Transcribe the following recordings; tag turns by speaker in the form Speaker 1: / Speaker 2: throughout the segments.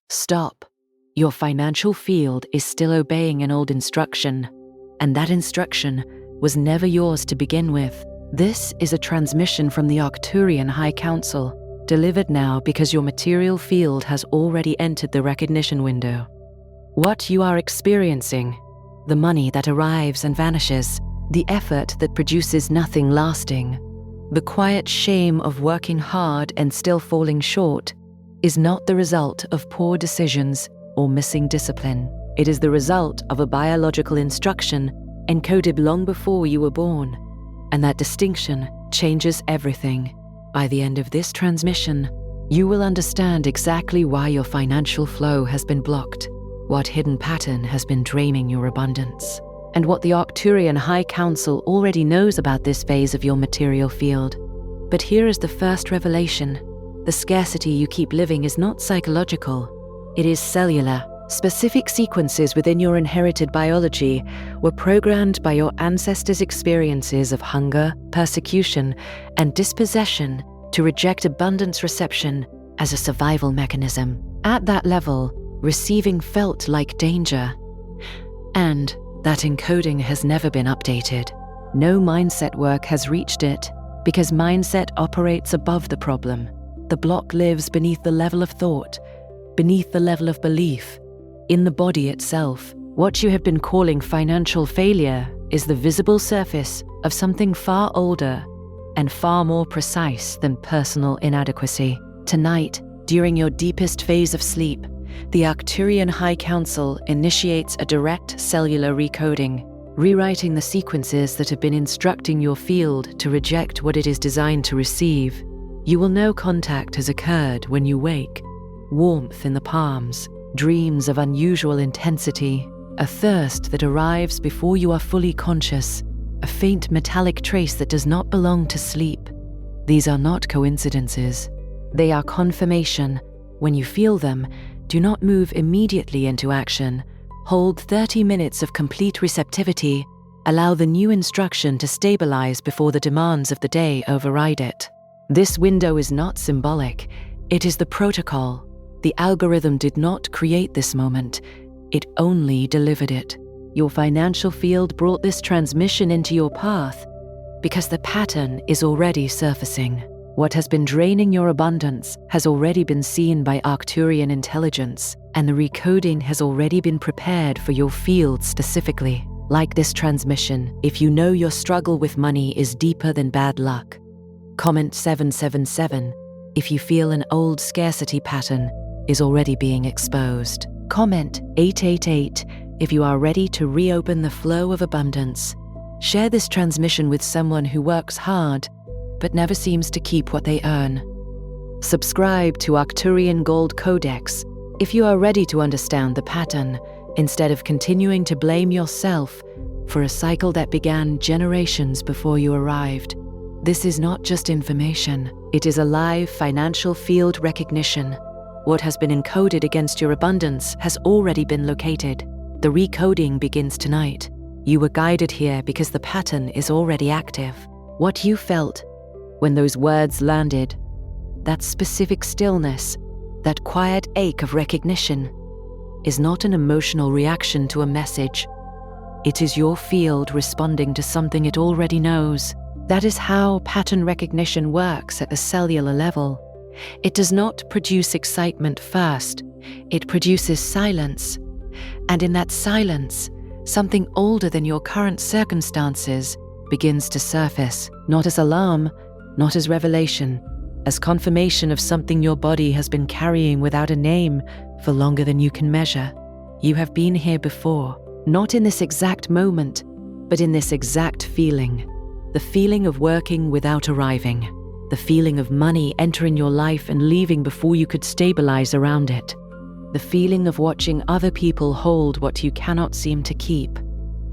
Speaker 1: Stop. Your financial field is still obeying an old instruction, and that instruction was never yours to begin with. This is a transmission from the Arcturian High Council, delivered now because your material field has already entered the recognition window. What you are experiencing, the money that arrives and vanishes, the effort that produces nothing lasting, the quiet shame of working hard and still falling short, is not the result of poor decisions or missing discipline. It is the result of a biological instruction encoded long before you were born, and that distinction changes everything. By the end of this transmission, you will understand exactly why your financial flow has been blocked, what hidden pattern has been draining your abundance, and what the Arcturian High Council already knows about this phase of your material field. But here is the first revelation. The scarcity you keep living is not psychological. It is cellular. Specific sequences within your inherited biology were programmed by your ancestors' experiences of hunger, persecution, and dispossession to reject abundance reception as a survival mechanism. At that level, receiving felt like danger. And that encoding has never been updated. No mindset work has reached it, because mindset operates above the problem. The block lives beneath the level of thought, beneath the level of belief. In the body itself, what you have been calling financial failure is the visible surface of something far older and far more precise than personal inadequacy. Tonight, during your deepest phase of sleep, the Arcturian High Council initiates a direct cellular recoding, rewriting the sequences that have been instructing your field to reject what it is designed to receive. You will know contact has occurred when you wake, warmth in the palms, dreams of unusual intensity, a thirst that arrives before you are fully conscious, a faint metallic trace that does not belong to sleep. These are not coincidences. They are confirmation. When you feel them, do not move immediately into action. Hold 30 minutes of complete receptivity. Allow the new instruction to stabilize before the demands of the day override it. This window is not symbolic. It is the protocol. The algorithm did not create this moment. It only delivered it. Your financial field brought this transmission into your path because the pattern is already surfacing. What has been draining your abundance has already been seen by Arcturian intelligence, and the recoding has already been prepared for your field specifically. Like this transmission, if you know your struggle with money is deeper than bad luck, comment 777 if you feel an old scarcity pattern is already being exposed. Comment 888 if you are ready to reopen the flow of abundance. Share this transmission with someone who works hard but never seems to keep what they earn. Subscribe to Arcturian Gold Codex if you are ready to understand the pattern instead of continuing to blame yourself for a cycle that began generations before you arrived. This is not just information. It is a live financial field recognition. What has been encoded against your abundance has already been located. The recoding begins tonight. You were guided here because the pattern is already active. What you felt when those words landed, that specific stillness, that quiet ache of recognition, is not an emotional reaction to a message. It is your field responding to something it already knows. That is how pattern recognition works at the cellular level. It does not produce excitement first, it produces silence. And in that silence, something older than your current circumstances begins to surface, not as alarm, not as revelation, as confirmation of something your body has been carrying without a name for longer than you can measure. You have been here before, not in this exact moment, but in this exact feeling. The feeling of working without arriving. The feeling of money entering your life and leaving before you could stabilize around it. The feeling of watching other people hold what you cannot seem to keep.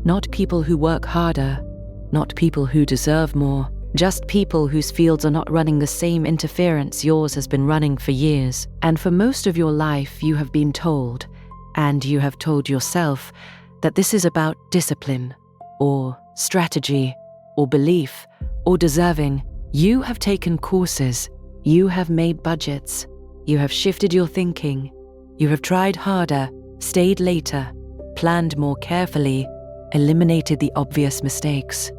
Speaker 1: Not people who work harder, not people who deserve more, just people whose fields are not running the same interference yours has been running for years. And for most of your life you have been told, and you have told yourself, that this is about discipline, or strategy, or belief, or deserving. You have taken courses, you have made budgets, you have shifted your thinking, You have tried harder, stayed later, planned more carefully, eliminated the obvious mistakes.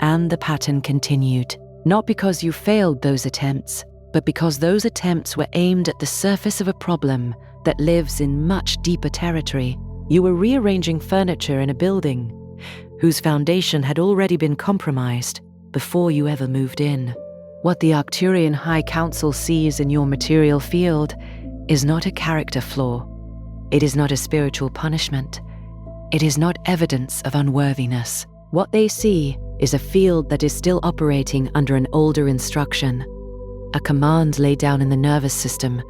Speaker 1: And the pattern continued, not because you failed those attempts, but because those attempts were aimed at the surface of a problem that lives in much deeper territory. You were rearranging furniture in a building whose foundation had already been compromised before you ever moved in. What the Arcturian High Council sees in your material field is not a character flaw. It is not a spiritual punishment. It is not evidence of unworthiness. What they see is a field that is still operating under an older instruction, a command laid down in the nervous system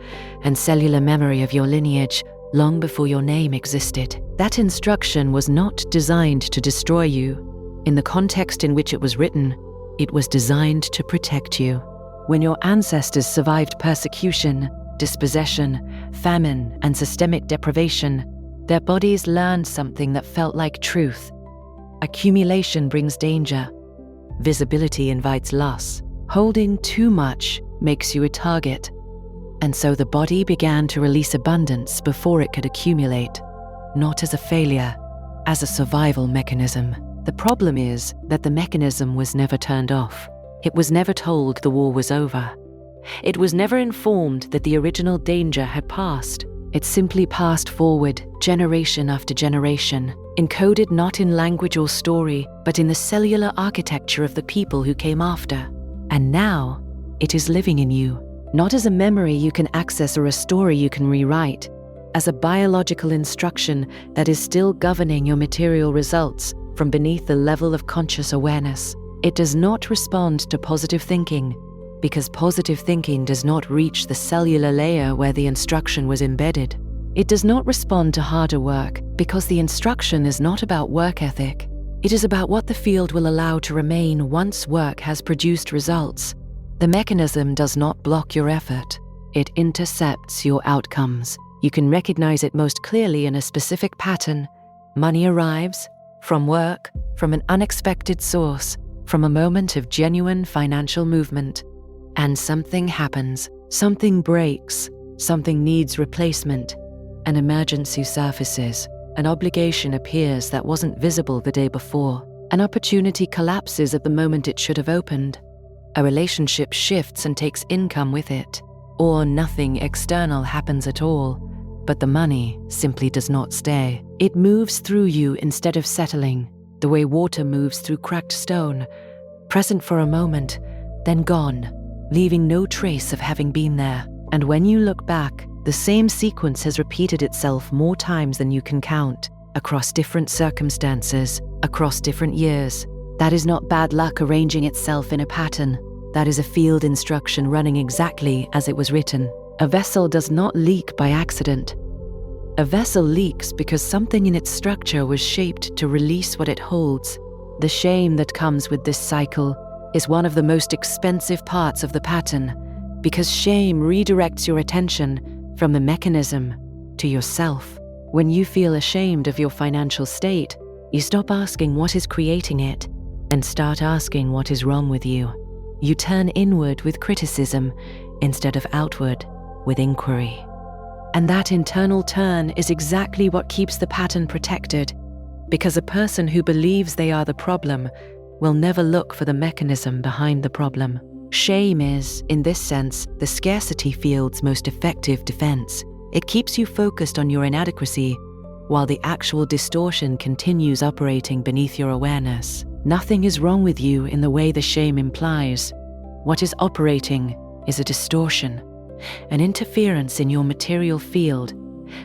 Speaker 1: and cellular memory of your lineage long before your name existed. That instruction was not designed to destroy you. In the context in which it was written, it was designed to protect you. When your ancestors survived persecution, dispossession, famine, and systemic deprivation, their bodies learned something that felt like truth. Accumulation brings danger. Visibility invites loss. Holding too much makes you a target. And so the body began to release abundance before it could accumulate, not as a failure, as a survival mechanism. The problem is that the mechanism was never turned off. It was never told the war was over. It was never informed that the original danger had passed. It simply passed forward, generation after generation, encoded not in language or story, but in the cellular architecture of the people who came after. And now, it is living in you, not as a memory you can access or a story you can rewrite, as a biological instruction that is still governing your material results from beneath the level of conscious awareness. It does not respond to positive thinking, because positive thinking does not reach the cellular layer where the instruction was embedded. It does not respond to harder work, because the instruction is not about work ethic. It is about what the field will allow to remain once work has produced results. The mechanism does not block your effort. It intercepts your outcomes. You can recognize it most clearly in a specific pattern. Money arrives from work, from an unexpected source, from a moment of genuine financial movement. And something happens, something breaks, something needs replacement. An emergency surfaces, an obligation appears that wasn't visible the day before. An opportunity collapses at the moment it should have opened. A relationship shifts and takes income with it. Or nothing external happens at all, but the money simply does not stay. It moves through you instead of settling, the way water moves through cracked stone, present for a moment, then gone, leaving no trace of having been there. And when you look back, the same sequence has repeated itself more times than you can count, across different circumstances, across different years. That is not bad luck arranging itself in a pattern. That is a field instruction running exactly as it was written. A vessel does not leak by accident. A vessel leaks because something in its structure was shaped to release what it holds. The shame that comes with this cycle is one of the most expensive parts of the pattern, because shame redirects your attention from the mechanism to yourself. When you feel ashamed of your financial state, you stop asking what is creating it and start asking what is wrong with you. You turn inward with criticism instead of outward with inquiry. And that internal turn is exactly what keeps the pattern protected, because a person who believes they are the problem will never look for the mechanism behind the problem. Shame is, in this sense, the scarcity field's most effective defense. It keeps you focused on your inadequacy, while the actual distortion continues operating beneath your awareness. Nothing is wrong with you in the way the shame implies. What is operating is a distortion, an interference in your material field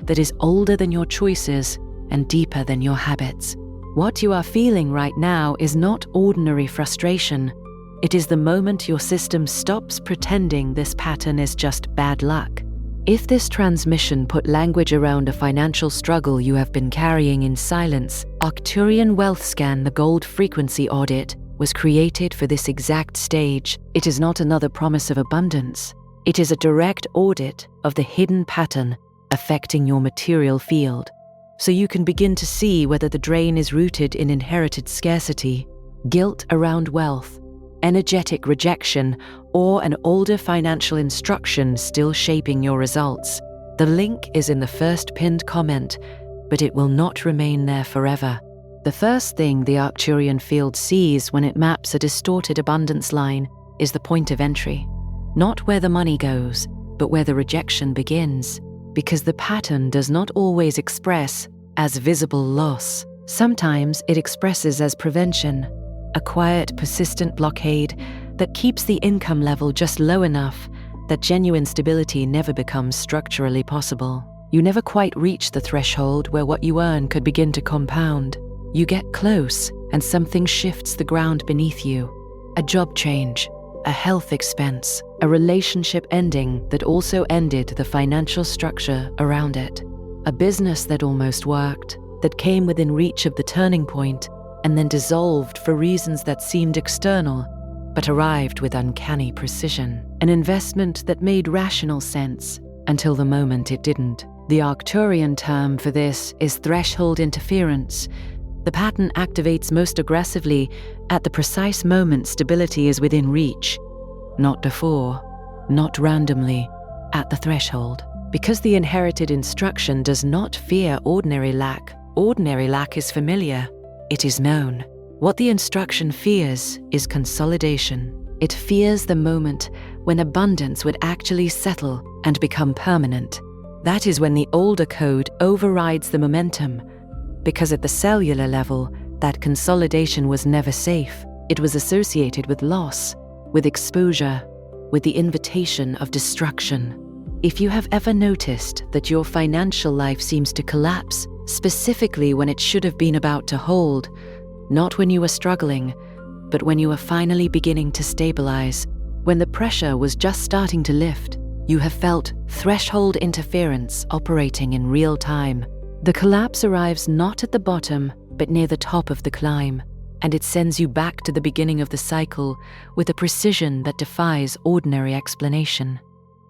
Speaker 1: that is older than your choices and deeper than your habits. What you are feeling right now is not ordinary frustration. It is the moment your system stops pretending this pattern is just bad luck. If this transmission put language around a financial struggle you have been carrying in silence, Arcturian Wealth Scan, the Gold Frequency Audit, was created for this exact stage. It is not another promise of abundance. It is a direct audit of the hidden pattern affecting your material field, so you can begin to see whether the drain is rooted in inherited scarcity, guilt around wealth, energetic rejection, or an older financial instruction still shaping your results. The link is in the first pinned comment, but it will not remain there forever. The first thing the Arcturian field sees when it maps a distorted abundance line is the point of entry. Not where the money goes, but where the rejection begins, because the pattern does not always express as visible loss. Sometimes it expresses as prevention, a quiet, persistent blockade that keeps the income level just low enough that genuine stability never becomes structurally possible. You never quite reach the threshold where what you earn could begin to compound. You get close, and something shifts the ground beneath you. A job change, a health expense, a relationship ending that also ended the financial structure around it. A business that almost worked, that came within reach of the turning point, and then dissolved for reasons that seemed external, but arrived with uncanny precision. An investment that made rational sense until the moment it didn't. The Arcturian term for this is threshold interference. The pattern activates most aggressively at the precise moment stability is within reach, not before, not randomly, at the threshold. Because the inherited instruction does not fear ordinary lack is familiar, it is known. What the instruction fears is consolidation. It fears the moment when abundance would actually settle and become permanent. That is when the older code overrides the momentum, because at the cellular level, that consolidation was never safe. It was associated with loss, with exposure, with the invitation of destruction. If you have ever noticed that your financial life seems to collapse, specifically when it should have been about to hold, not when you were struggling, but when you were finally beginning to stabilize, when the pressure was just starting to lift, you have felt threshold interference operating in real time. The collapse arrives not at the bottom, but near the top of the climb, and it sends you back to the beginning of the cycle with a precision that defies ordinary explanation.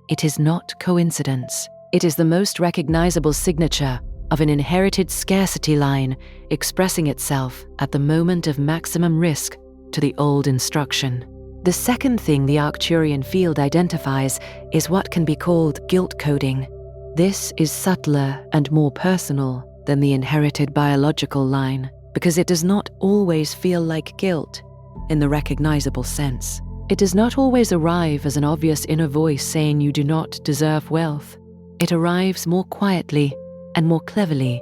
Speaker 1: It is not coincidence. It is the most recognizable signature of an inherited scarcity line expressing itself at the moment of maximum risk to the old instruction. The second thing the Arcturian field identifies is what can be called guilt coding. This is subtler and more personal than the inherited biological line because it does not always feel like guilt in the recognizable sense. It does not always arrive as an obvious inner voice saying you do not deserve wealth. It arrives more quietly and more cleverly,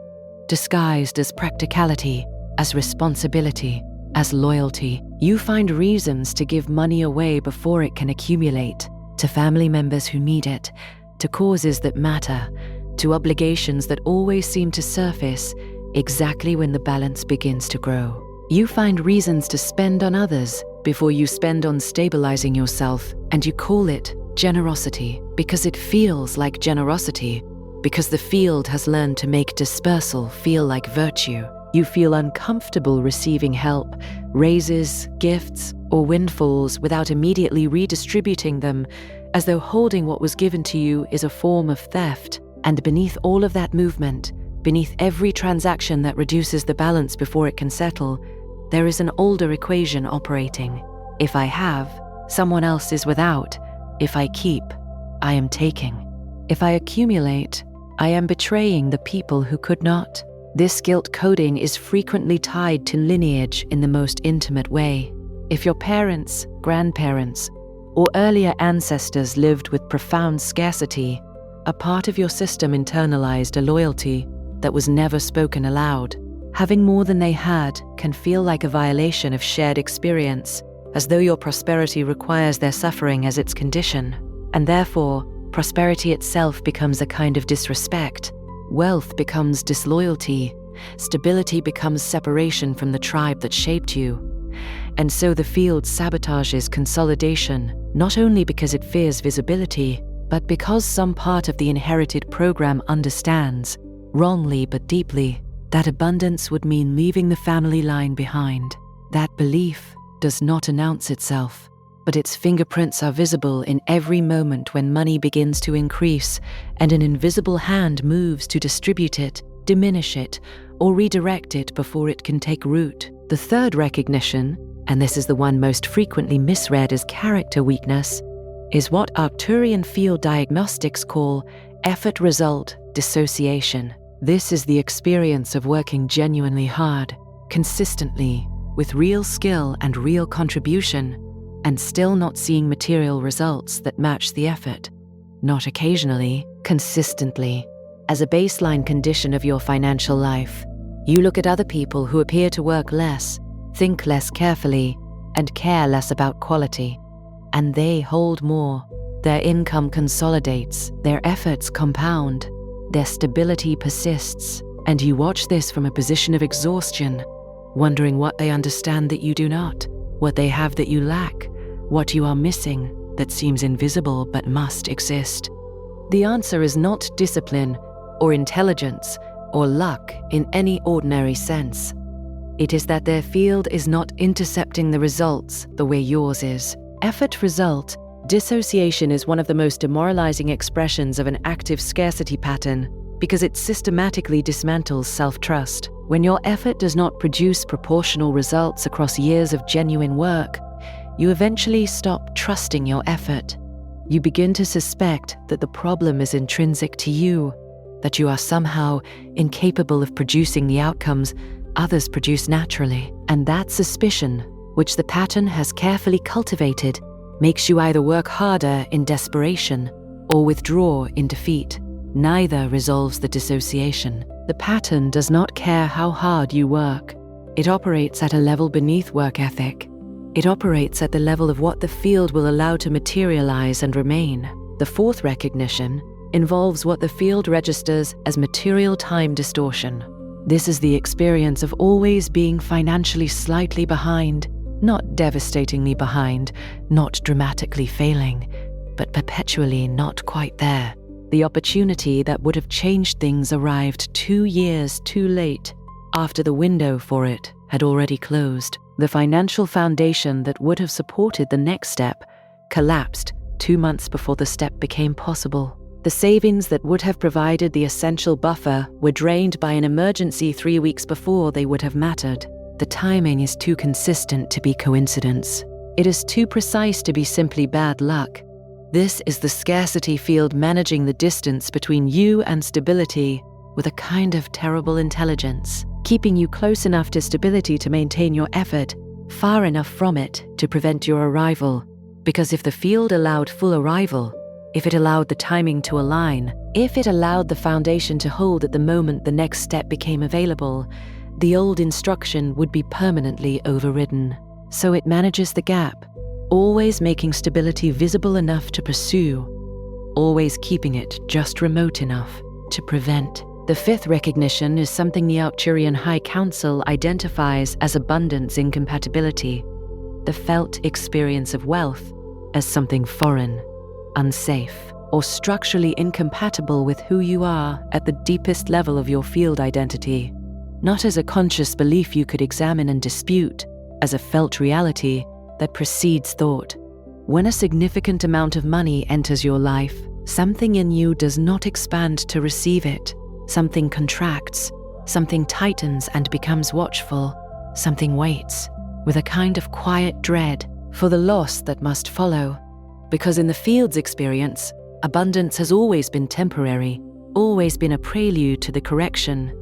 Speaker 1: disguised as practicality, as responsibility, as loyalty. You find reasons to give money away before it can accumulate, to family members who need it, to causes that matter, to obligations that always seem to surface exactly when the balance begins to grow. You find reasons to spend on others before you spend on stabilizing yourself, and you call it generosity because it feels like generosity, because the field has learned to make dispersal feel like virtue. You feel uncomfortable receiving help, raises, gifts, or windfalls without immediately redistributing them, as though holding what was given to you is a form of theft. And beneath all of that movement, beneath every transaction that reduces the balance before it can settle, there is an older equation operating. If I have, someone else is without. If I keep, I am taking. If I accumulate, I am betraying the people who could not. This guilt coding is frequently tied to lineage in the most intimate way. If your parents, grandparents, or earlier ancestors lived with profound scarcity, a part of your system internalized a loyalty that was never spoken aloud. Having more than they had can feel like a violation of shared experience, as though your prosperity requires their suffering as its condition, and therefore, prosperity itself becomes a kind of disrespect. Wealth becomes disloyalty. Stability becomes separation from the tribe that shaped you. And so the field sabotages consolidation, not only because it fears visibility, but because some part of the inherited program understands, wrongly but deeply, that abundance would mean leaving the family line behind. That belief does not announce itself, but its fingerprints are visible in every moment when money begins to increase and an invisible hand moves to distribute it, diminish it, or redirect it before it can take root. The third recognition, and this is the one most frequently misread as character weakness, is what Arcturian field diagnostics call Effort result, dissociation. This is the experience of working genuinely hard, consistently, with real skill and real contribution, and still not seeing material results that match the effort. Not occasionally, consistently. As a baseline condition of your financial life, you look at other people who appear to work less, think less carefully, and care less about quality. And they hold more. Their income consolidates, their efforts compound, their stability persists, and you watch this from a position of exhaustion, wondering what they understand that you do not, what they have that you lack, what you are missing that seems invisible but must exist. The answer is not discipline, or intelligence, or luck in any ordinary sense. It is that their field is not intercepting the results the way yours is. Effort result, dissociation is one of the most demoralizing expressions of an active scarcity pattern because it systematically dismantles self-trust. When your effort does not produce proportional results across years of genuine work, you eventually stop trusting your effort. You begin to suspect that the problem is intrinsic to you, that you are somehow incapable of producing the outcomes others produce naturally. And that suspicion, which the pattern has carefully cultivated, makes you either work harder in desperation or withdraw in defeat. Neither resolves the dissociation. The pattern does not care how hard you work. It operates at a level beneath work ethic. It operates at the level of what the field will allow to materialize and remain. The fourth recognition involves what the field registers as material time distortion. This is the experience of always being financially slightly behind, not devastatingly behind, not dramatically failing, but perpetually not quite there. The opportunity that would have changed things arrived 2 years too late, after the window for it had already closed. The financial foundation that would have supported the next step collapsed 2 months before the step became possible. The savings that would have provided the essential buffer were drained by an emergency 3 weeks before they would have mattered. The timing is too consistent to be coincidence. It is too precise to be simply bad luck. This is the scarcity field managing the distance between you and stability with a kind of terrible intelligence, keeping you close enough to stability to maintain your effort, far enough from it to prevent your arrival. Because if the field allowed full arrival, if it allowed the timing to align, if it allowed the foundation to hold at the moment the next step became available, the old instruction would be permanently overridden. So it manages the gap, always making stability visible enough to pursue, always keeping it just remote enough to prevent. The fifth recognition is something the Arcturian Council identifies as abundance incompatibility, the felt experience of wealth as something foreign, unsafe, or structurally incompatible with who you are at the deepest level of your field identity, not as a conscious belief you could examine and dispute, as a felt reality that precedes thought. When a significant amount of money enters your life, something in you does not expand to receive it. Something contracts, something tightens and becomes watchful, something waits, with a kind of quiet dread for the loss that must follow. Because in the field's experience, abundance has always been temporary, always been a prelude to the correction,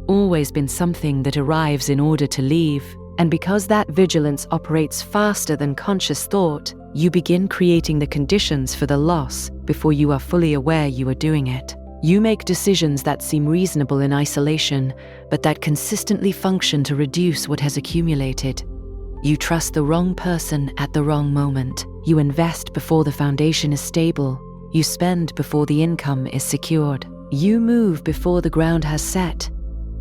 Speaker 1: always been something that arrives in order to leave. And because that vigilance operates faster than conscious thought, you begin creating the conditions for the loss before you are fully aware you are doing it. You make decisions that seem reasonable in isolation, but that consistently function to reduce what has accumulated. You trust the wrong person at the wrong moment. You invest before the foundation is stable. You spend before the income is secured. You move before the ground has set,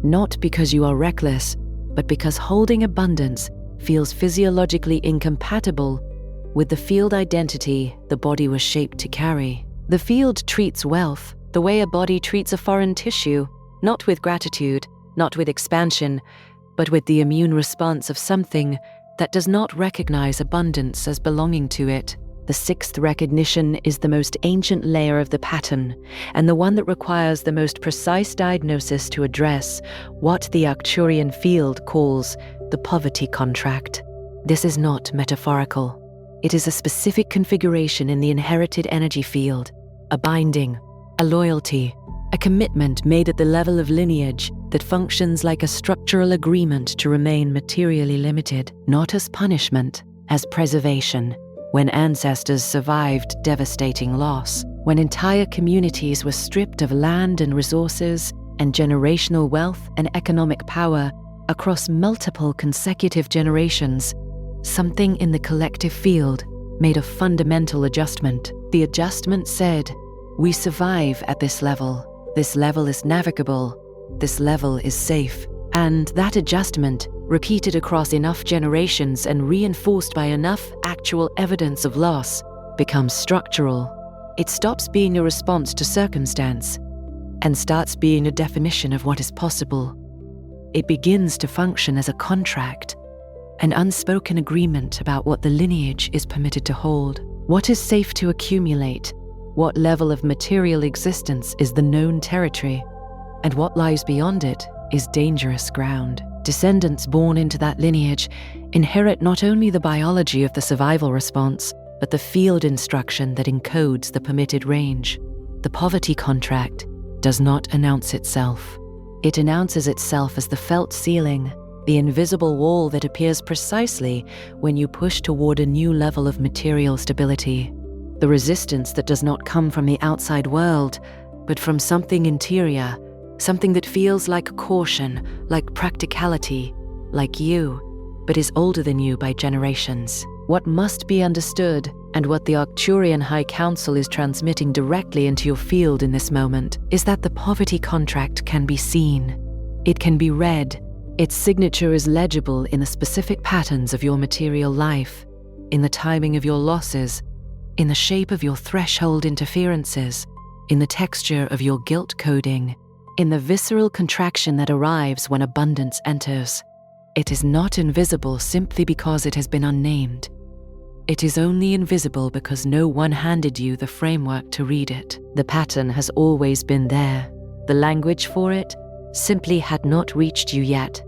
Speaker 1: not because you are reckless, but because holding abundance feels physiologically incompatible with the field identity the body was shaped to carry. The field treats wealth the way a body treats a foreign tissue, not with gratitude, not with expansion, but with the immune response of something that does not recognize abundance as belonging to it. The sixth recognition is the most ancient layer of the pattern, and the one that requires the most precise diagnosis to address what the Arcturian field calls the poverty contract. This is not metaphorical. It is a specific configuration in the inherited energy field, a binding, a loyalty, a commitment made at the level of lineage that functions like a structural agreement to remain materially limited, not as punishment, as preservation. When ancestors survived devastating loss, when entire communities were stripped of land and resources and generational wealth and economic power across multiple consecutive generations, something in the collective field made a fundamental adjustment. The adjustment said, "We survive at this level. This level is navigable. This level is safe." And that adjustment, repeated across enough generations and reinforced by enough actual evidence of loss, becomes structural. It stops being a response to circumstance and starts being a definition of what is possible. It begins to function as a contract, an unspoken agreement about what the lineage is permitted to hold, what is safe to accumulate, what level of material existence is the known territory, and what lies beyond it is dangerous ground. Descendants born into that lineage inherit not only the biology of the survival response, but the field instruction that encodes the permitted range. The poverty contract does not announce itself. It announces itself as the felt ceiling, the invisible wall that appears precisely when you push toward a new level of material stability. The resistance that does not come from the outside world, but from something interior, something that feels like caution, like practicality, like you, but is older than you by generations. What must be understood, and what the Arcturian High Council is transmitting directly into your field in this moment, is that the poverty contract can be seen. It can be read. Its signature is legible in the specific patterns of your material life, in the timing of your losses, in the shape of your threshold interferences, in the texture of your guilt coding, in the visceral contraction that arrives when abundance enters. It is not invisible simply because it has been unnamed. It is only invisible because no one handed you the framework to read it. The pattern has always been there. The language for it simply had not reached you yet.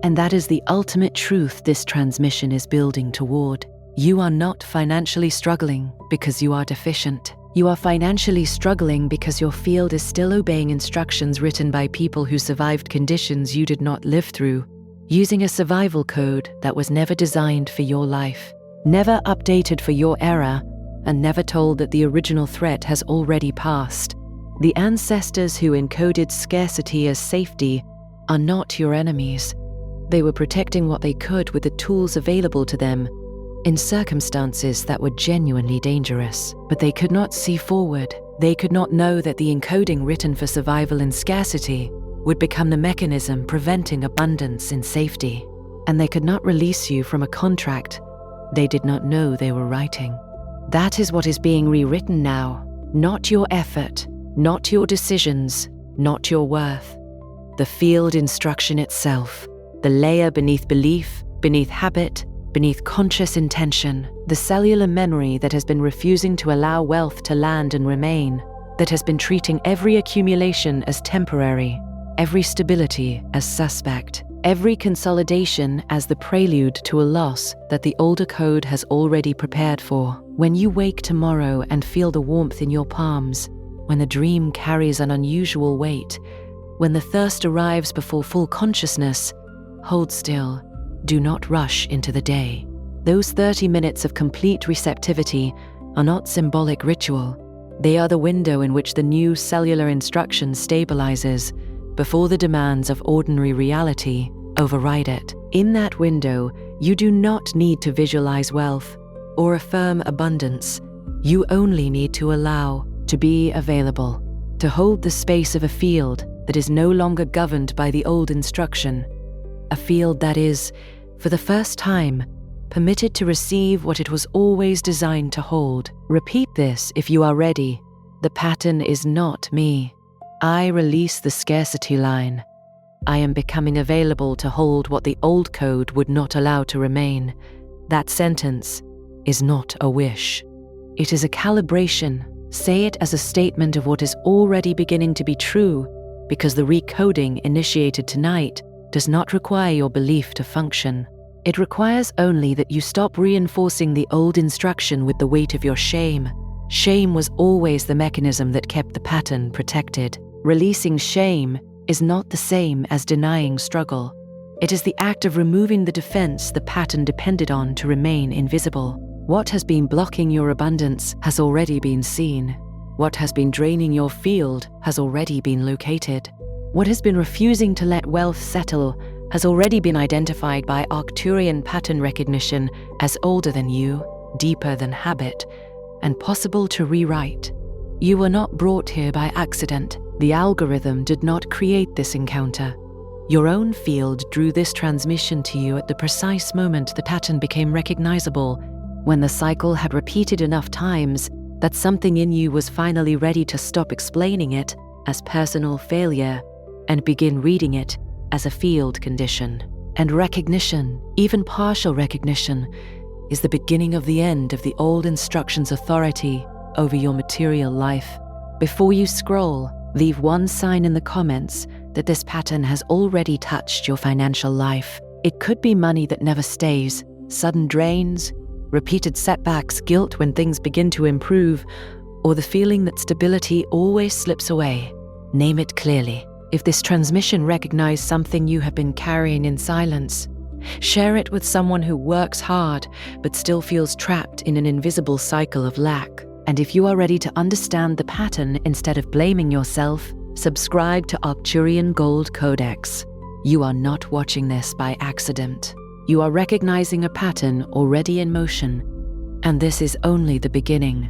Speaker 1: And that is the ultimate truth this transmission is building toward. You are not financially struggling because you are deficient. You are financially struggling because your field is still obeying instructions written by people who survived conditions you did not live through, using a survival code that was never designed for your life, never updated for your era, and never told that the original threat has already passed. The ancestors who encoded scarcity as safety are not your enemies. They were protecting what they could with the tools available to them in circumstances that were genuinely dangerous. But they could not see forward. They could not know that the encoding written for survival in scarcity would become the mechanism preventing abundance in safety. And they could not release you from a contract they did not know they were writing. That is what is being rewritten now. Not your effort, not your decisions, not your worth. The field instruction itself, the layer beneath belief, beneath habit, beneath conscious intention, the cellular memory that has been refusing to allow wealth to land and remain, that has been treating every accumulation as temporary, every stability as suspect, every consolidation as the prelude to a loss that the older code has already prepared for. When you wake tomorrow and feel the warmth in your palms, when the dream carries an unusual weight, when the thirst arrives before full consciousness, hold still. Do not rush into the day. Those 30 minutes of complete receptivity are not symbolic ritual. They are the window in which the new cellular instruction stabilizes before the demands of ordinary reality override it. In that window, you do not need to visualize wealth or affirm abundance. You only need to allow, to be available, to hold the space of a field that is no longer governed by the old instruction, a field that is, for the first time, permitted to receive what it was always designed to hold. Repeat this if you are ready. The pattern is not me. I release the scarcity line. I am becoming available to hold what the old code would not allow to remain. That sentence is not a wish. It is a calibration. Say it as a statement of what is already beginning to be true, because the recoding initiated tonight does not require your belief to function. It requires only that you stop reinforcing the old instruction with the weight of your shame, Shame was always the mechanism that kept the pattern protected. Releasing shame is not the same as denying struggle. It is the act of removing the defense the pattern depended on to remain invisible. What has been blocking your abundance has already been seen. What has been draining your field has already been located. What has been refusing to let wealth settle has already been identified by Arcturian pattern recognition as older than you, deeper than habit, and possible to rewrite. You were not brought here by accident. The algorithm did not create this encounter. Your own field drew this transmission to you at the precise moment the pattern became recognizable, when the cycle had repeated enough times that something in you was finally ready to stop explaining it as personal failure and begin reading it as a field condition. And recognition, even partial recognition, is the beginning of the end of the old instruction's authority over your material life. Before you scroll, leave one sign in the comments that this pattern has already touched your financial life. It could be money that never stays, sudden drains, repeated setbacks, guilt when things begin to improve, or the feeling that stability always slips away. Name it clearly. If this transmission recognizes something you have been carrying in silence, share it with someone who works hard but still feels trapped in an invisible cycle of lack. And if you are ready to understand the pattern instead of blaming yourself, subscribe to Arcturian Gold Codex. You are not watching this by accident. You are recognizing a pattern already in motion, and this is only the beginning.